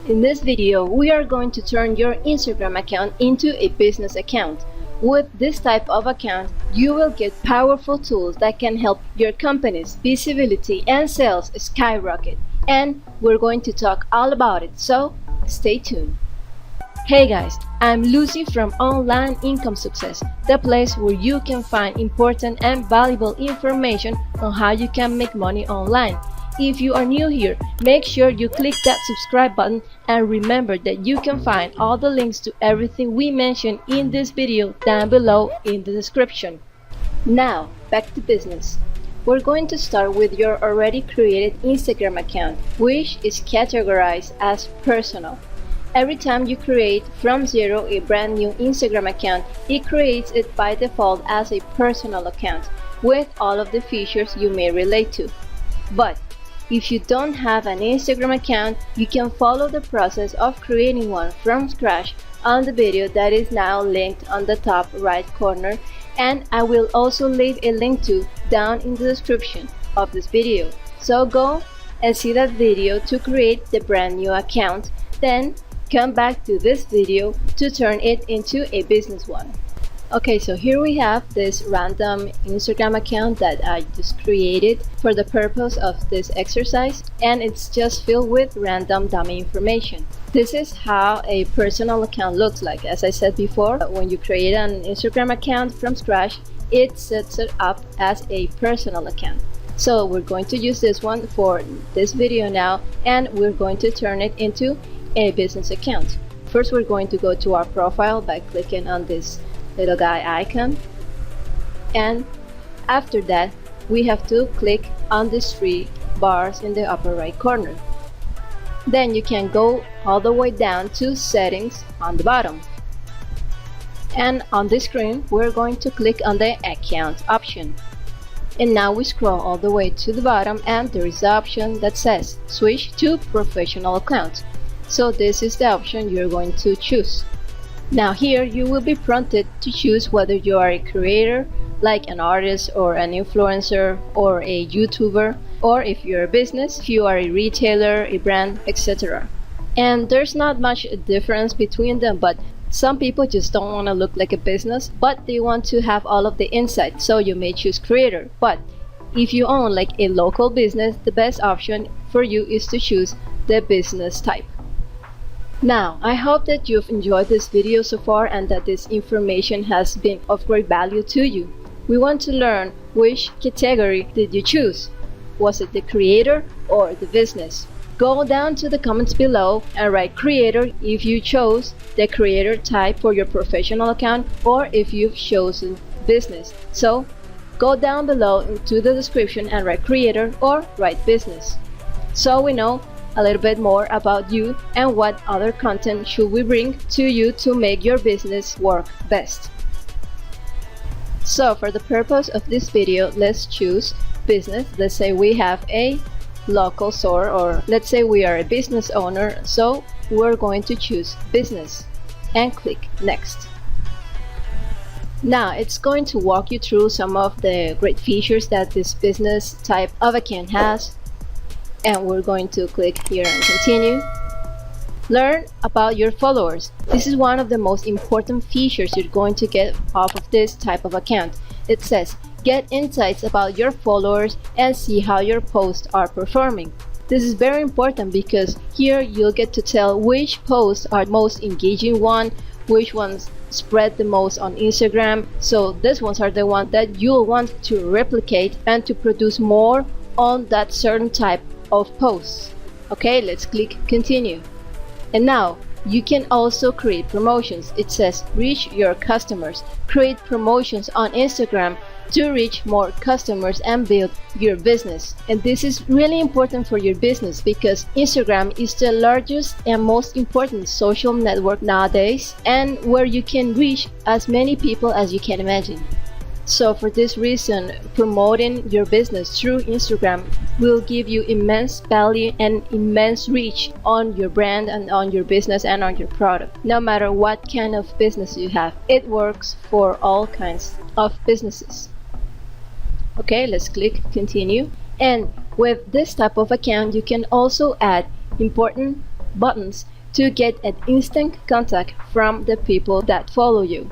In this video, we are going to turn your Instagram account into a business account. With this type of account, you will get powerful tools that can help your company's visibility and sales skyrocket. And we're going to talk all about it, so stay tuned. Hey guys, I'm Lucy from Online Income Success, the place where you can find important and valuable information on how you can make money online. If you are new here, make sure you click that subscribe button and remember that you can find all the links to everything we mentioned in this video down below in the description. Now, back to business. We're going to start with your already created Instagram account, which is categorized as personal. Every time you create from zero a brand new Instagram account, it creates it by default as a personal account with all of the features you may relate to. But if you don't have an Instagram account, you can follow the process of creating one from scratch on the video that is now linked on the top right corner, and I will also leave a link to down in the description of this video. So go and see that video to create the brand new account, then come back to this video to turn it into a business one. Okay, so here we have this random Instagram account that I just created for the purpose of this exercise, and it's just filled with random dummy information. This is how a personal account looks like. As I said before, when you create an Instagram account from scratch, it sets it up as a personal account. So we're going to use this one for this video now, and we're going to turn it into a business account. First, we're going to go to our profile by clicking on this little guy icon, and after that we have to click on these three bars in the upper right corner. Then you can go all the way down to settings on the bottom, and on this screen we're going to click on the account option. And now we scroll all the way to the bottom, and there is the option that says switch to professional account. So this is the option you're going to choose. Now here you will be prompted to choose whether you are a creator, like an artist or an influencer or a YouTuber, or if you're a business, if you are a retailer, a brand, etc. And there's not much difference between them, but some people just don't want to look like a business, but they want to have all of the insight, so you may choose creator. But if you own like a local business, the best option for you is to choose the business type. Now, I hope that you've enjoyed this video so far and that this information has been of great value to you. We want to learn which category did you choose. Was it the creator or the business? Go down to the comments below and write creator if you chose the creator type for your professional account, or if you've chosen business. So go down below into the description and write creator or write business, so we know a little bit more about you and what other content should we bring to you to make your business work best. So for the purpose of this video, let's choose business. Let's say we have a local store, or let's say we are a business owner, so we're going to choose business and click next. Now it's going to walk you through some of the great features that this business type of account has, and we're going to click here and continue. Learn about your followers. This is one of the most important features you're going to get off of this type of account. It says get insights about your followers and see how your posts are performing. This is very important because here you'll get to tell which posts are most engaging one, which ones spread the most on Instagram. So these ones are the ones that you'll want to replicate and to produce more on that certain type of posts. Okay, let's click continue. And now you can also create promotions. It says reach your customers. Create promotions on Instagram to reach more customers and build your business. And this is really important for your business because Instagram is the largest and most important social network nowadays, and where you can reach as many people as you can imagine. So for this reason, promoting your business through Instagram will give you immense value and immense reach on your brand and on your business and on your product. No matter what kind of business you have, it works for all kinds of businesses. Okay, let's click continue. And with this type of account, you can also add important buttons to get an instant contact from the people that follow you.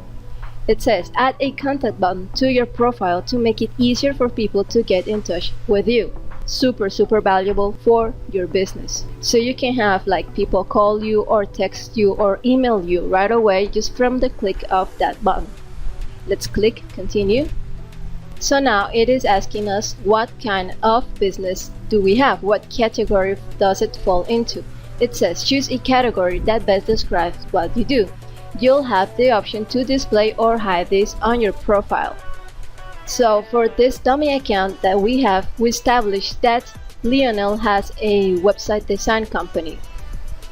It says add a contact button to your profile to make it easier for people to get in touch with you. Super valuable for your business. So you can have like people call you or text you or email you right away just from the click of that button. Let's click continue. So now it is asking us what kind of business do we have? What category does it fall into? It says choose a category that best describes what you do. You'll have the option to display or hide this on your profile. So for this dummy account that we have, we established that Lionel has a website design company.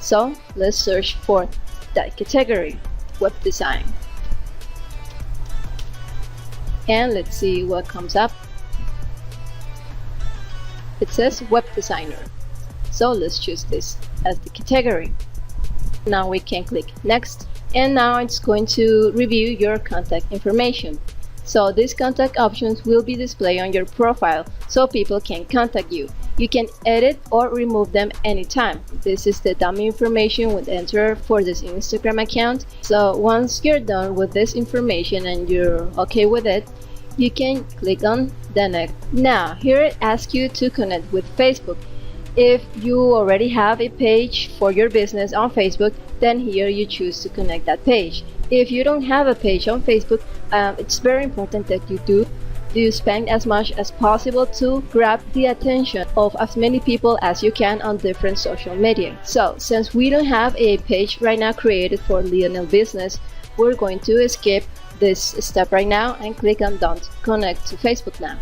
So let's search for that category, web design. And let's see what comes up. It says web designer. So let's choose this as the category. Now we can click next, and now it's going to review your contact information. So these contact options will be displayed on your profile so people can contact you. You can edit or remove them anytime. This is the dummy information we enter for this Instagram account. So once you're done with this information and you're okay with it, you can click on the next. Now here it asks you to connect with Facebook. If you already have a page for your business on Facebook, then here you choose to connect that page. If you don't have a page on Facebook, it's very important that you spend as much as possible to grab the attention of as many people as you can on different social media. So since we don't have a page right now created for Lionel Business, we're going to skip this step right now and click on don't connect to Facebook now.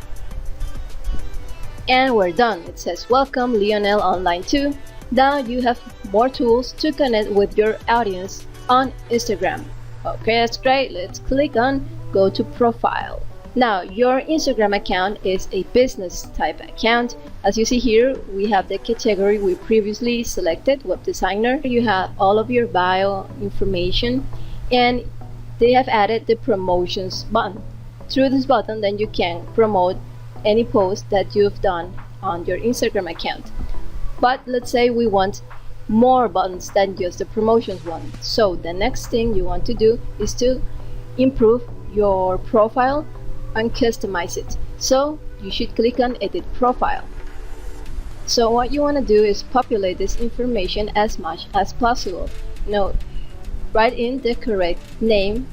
And we're done. It says welcome Lionel Online 2. Now you have more tools to connect with your audience on Instagram. Okay, that's great. Let's click on go to profile. Now your Instagram account is a business type account. As you see here, we have the category we previously selected, web designer. You have all of your bio information, and they have added the promotions button. Through this button, then you can promote any post that you've done on your Instagram account. But let's say we want more buttons than just the promotions one. So the next thing you want to do is to improve your profile and customize it. So you should click on edit profile. So what you want to do is populate this information as much as possible. Write in the correct name,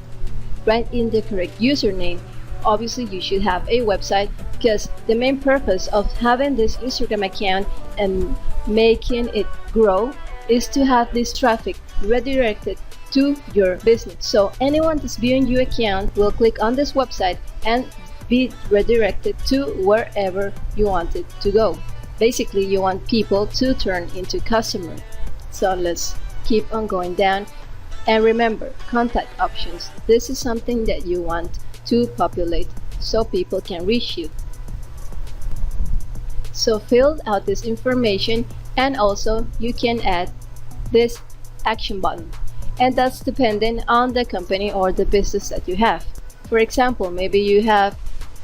write in the correct username. Obviously you should have a website, because the main purpose of having this Instagram account and making it grow is to have this traffic redirected to your business. So anyone that's viewing your account will click on this website and be redirected to wherever you want it to go. Basically, you want people to turn into customers. So let's keep on going down. And remember, contact options. This is something that you want to populate so people can reach you. So fill out this information, and also you can add this action button, and that's dependent on the company or the business that you have. For example, maybe you have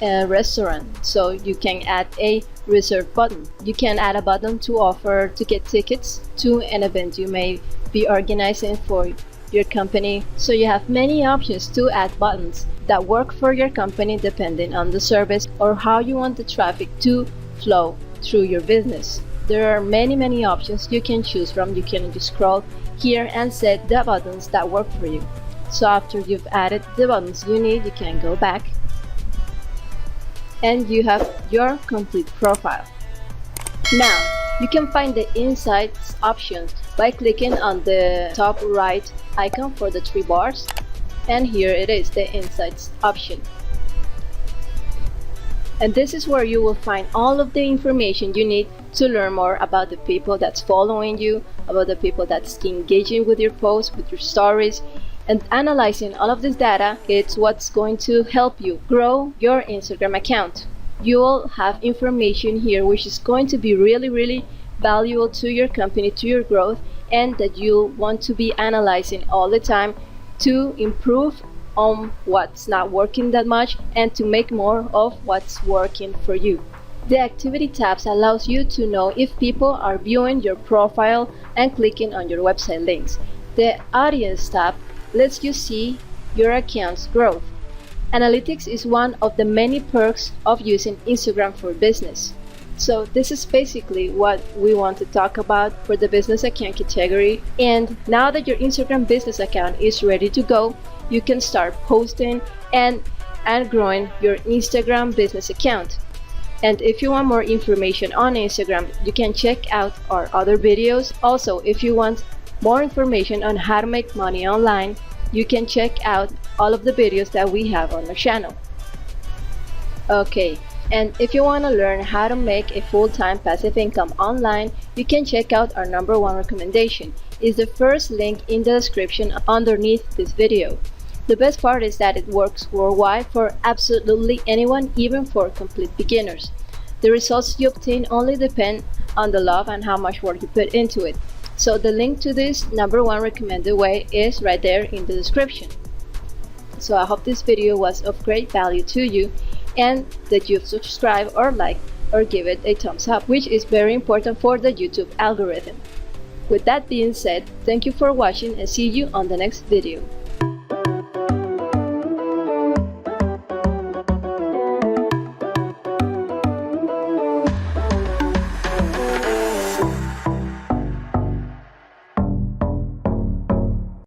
a restaurant, so you can add a reserve button. You can add a button to offer to get tickets to an event you may be organizing for your company. So you have many options to add buttons that work for your company depending on the service or how you want the traffic to flow through your business. There are many options you can choose from. You can just scroll here and set the buttons that work for you. So after you've added the buttons you need, you can go back and you have your complete profile. Now you can find the insights option by clicking on the top right icon for the three bars, and here it is, the insights option. And this is where you will find all of the information you need to learn more about the people that's following you, about the people that's engaging with your posts, with your stories, and analyzing all of this data. It's what's going to help you grow your Instagram account. You'll have information here which is going to be really valuable to your company, to your growth, and that you'll want to be analyzing all the time to improve on what's not working that much and to make more of what's working for you. The Activity tabs allows you to know if people are viewing your profile and clicking on your website links. The Audience tab lets you see your account's growth. Analytics is one of the many perks of using Instagram for business. So this is basically what we want to talk about for the business account category. And now that your Instagram business account is ready to go, you can start posting and growing your Instagram business account. And if you want more information on Instagram, you can check out our other videos. Also, if you want more information on how to make money online, you can check out all of the videos that we have on our channel. Okay, and if you want to learn how to make a full-time passive income online, you can check out our #1 recommendation. It's the first link in the description underneath this video. The best part is that it works worldwide for absolutely anyone, even for complete beginners. The results you obtain only depend on the love and how much work you put into it. So the link to this #1 recommended way is right there in the description. So I hope this video was of great value to you and that you've subscribed or liked or give it a thumbs up, which is very important for the YouTube algorithm. With that being said, thank you for watching and see you on the next video.